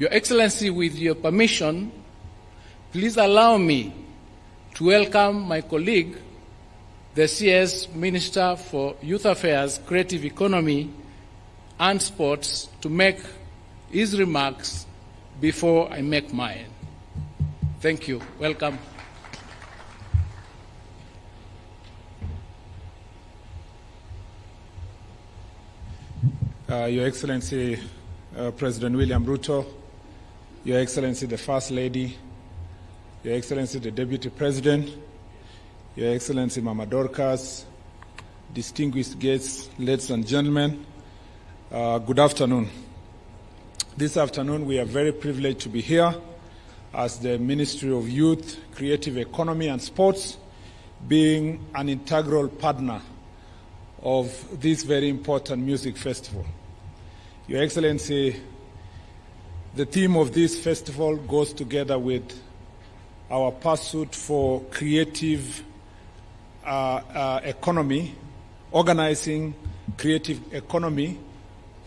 Your Excellency, with your permission, please allow me to welcome my colleague, the CS Minister for Youth Affairs, Creative Economy and Sports, to make his remarks before I make mine. Thank you. Welcome. Your Excellency, President William RUTO, Your Excellency, the First Lady, Your Excellency, the Deputy President, Your Excellency, Mama Dorcas, distinguished guests, ladies and gentlemen, good afternoon. This afternoon, we are very privileged to be here as the Ministry of Youth, Creative Economy and Sports, being an integral partner of this very important music festival. Your Excellency, the theme of this festival goes together with our pursuit for creative economy, organizing creative economy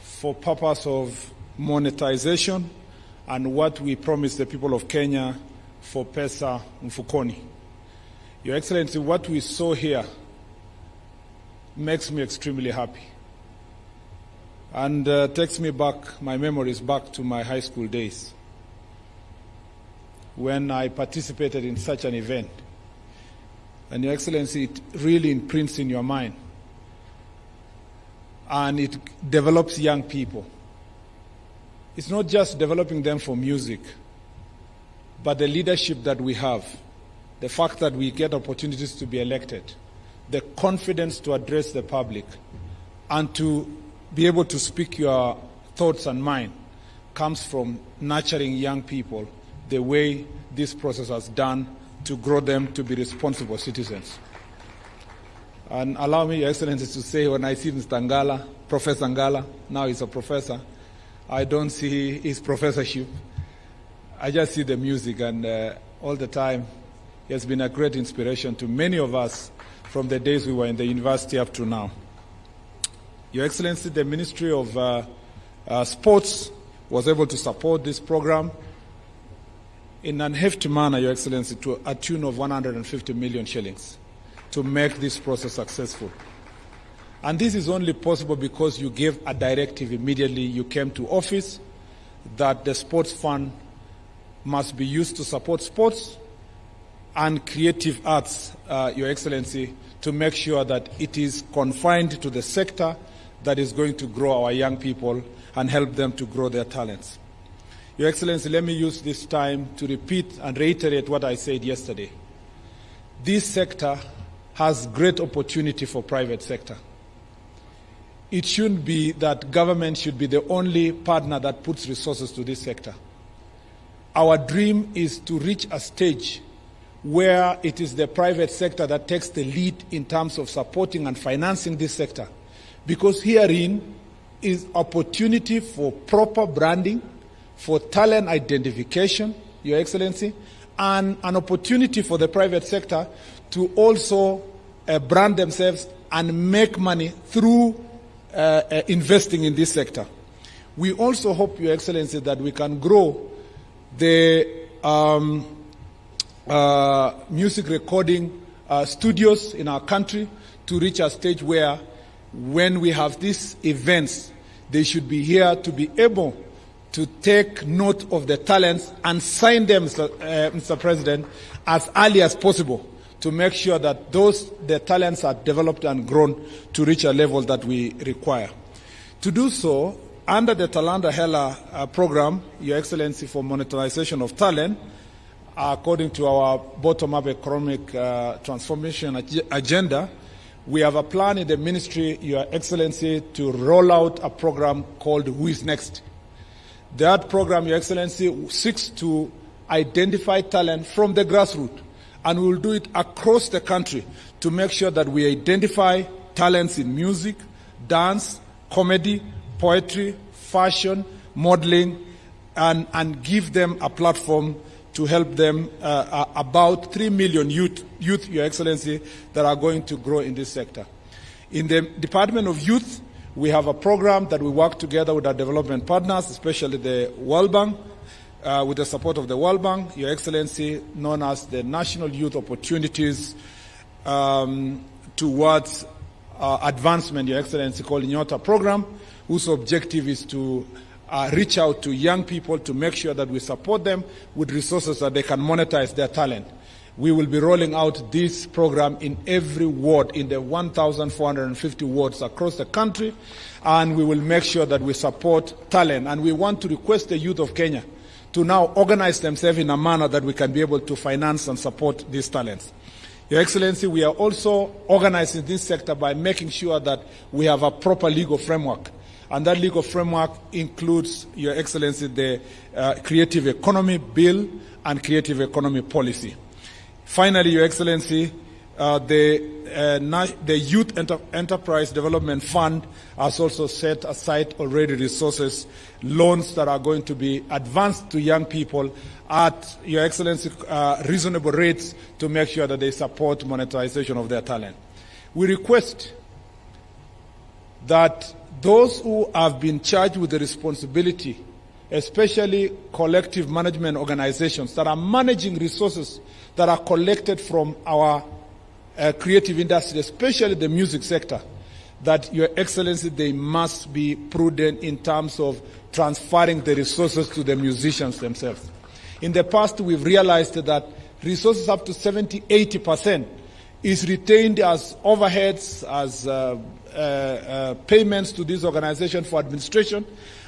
for purpose of monetization and what we promise the people of Kenya for Pesa Mfukoni. Your Excellency, what we saw here makes me extremely happy and takes me back, my memories back to my high school days when I participated in such an event. And Your Excellency, it really imprints in your mind and it develops young people. It's not just developing them for music, but the leadership that we have, the fact that we get opportunities to be elected, the confidence to address the public and to be able to speak your thoughts and mind comes from nurturing young people the way this process has done to grow them to be responsible citizens. And allow me, Your Excellency, to say when I see Mr. Ngala, Professor Ngala, now he's a professor, I don't see his professorship. I just see the music, and all the time he has been a great inspiration to many of us from the days we were in the university up to now. Your Excellency, the Ministry of Sports was able to support this program in an hefty manner, Your Excellency, to a tune of 150 million shillings to make this process successful. And this is only possible because you gave a directive immediately you came to office that the sports fund must be used to support sports and creative arts, Your Excellency, to make sure that it is confined to the sector that is going to grow our young people and help them to grow their talents. Your Excellency, let me use this time to repeat and reiterate what I said yesterday. This sector has great opportunity for private sector. It shouldn't be that government should be the only partner that puts resources to this sector. Our dream is to reach a stage where it is the private sector that takes the lead in terms of supporting and financing this sector. Because herein is opportunity for proper branding, for talent identification, Your Excellency, and an opportunity for the private sector to also brand themselves and make money through investing in this sector. We also hope, Your Excellency, that we can grow the music recording studios in our country to reach a stage where when we have these events, they should be here to be able to take note of the talents and sign them, Mr. President, as early as possible to make sure that the talents are developed and grown to reach a level that we require. To do so, under the Talanta Hela program, Your Excellency, for monetization of talent, according to our bottom-up economic transformation agenda, we have a plan in the ministry, Your Excellency, to roll out a program called Who is Next. That program, Your Excellency, seeks to identify talent from the grassroots, and we will do it across the country to make sure that we identify talents in music, dance, comedy, poetry, fashion, modeling, and give them a platform to help them, about 3 million youth, Your Excellency, that are going to grow in this sector. In the Department of Youth, we have a program that we work together with our development partners, especially the World Bank, with the support of the World Bank, Your Excellency, known as the National Youth Opportunities towards Advancement, Your Excellency, called Nyota program, whose objective is to reach out to young people to make sure that we support them with resources that they can monetize their talent. We will be rolling out this program in every ward, in the 1,450 wards across the country, and we will make sure that we support talent. And we want to request the youth of Kenya to now organize themselves in a manner that we can be able to finance and support these talents. Your Excellency, we are also organizing this sector by making sure that we have a proper legal framework. And that legal framework includes, Your Excellency, the Creative Economy Bill and Creative Economy Policy. Finally, Your Excellency, the Youth Enterprise Development Fund has also set aside already resources, loans that are going to be advanced to young people at, Your Excellency, reasonable rates to make sure that they support monetization of their talent. We request that those who have been charged with the responsibility, especially collective management organizations that are managing resources that are collected from our creative industry, especially the music sector, that, Your Excellency, they must be prudent in terms of transferring the resources to the musicians themselves. In the past, we've realized that resources up to 70–80% is retained as overheads, as payments to this organization for administration,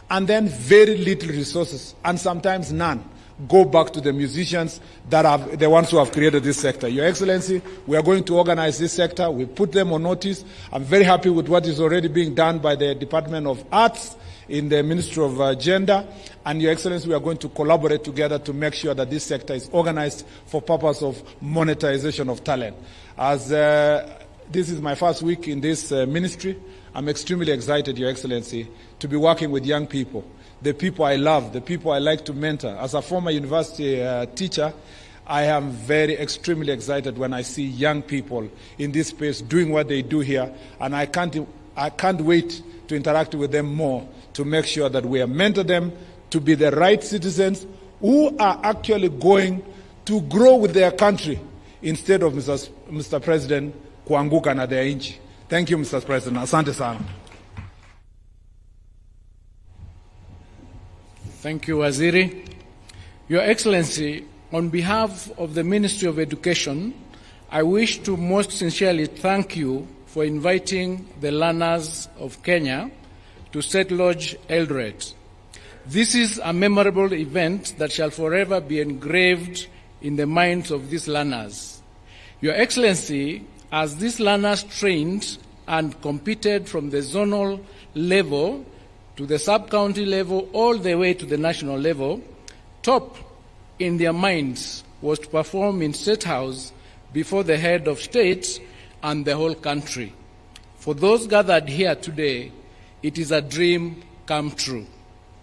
and then very little resources, and sometimes none, go back to the musicians that are the ones who have created this sector. Your Excellency, we are going to organize this sector. We put them on notice. I'm very happy with what is already being done by the Department of Arts in the Ministry of Gender. And Your Excellency, we are going to collaborate together to make sure that this sector is organized for purpose of monetization of talent. As this is my first week in this ministry, I'm extremely excited, Your Excellency, to be working with young people, the people I love, the people I like to mentor. As a former university teacher, I am extremely excited when I see young people in this space doing what they do here, and I can't wait to interact with them more to make sure that we mentor them to be the right citizens who are actually going to grow with their country instead of, Mr. President, kuanguka na their inchi. Thank you, Mr. President. Asante sana. Thank you, Waziri. Your Excellency, on behalf of the Ministry of Education, I wish to most sincerely thank you for inviting the learners of Kenya to St. Lodge Eldoret. This is a memorable event that shall forever be engraved in the minds of these learners. Your Excellency, as these learners trained and competed from the zonal level to the sub-county level all the way to the national level, top in their minds was to perform in State House before the head of state and the whole country. For those gathered here today, it is a dream come true.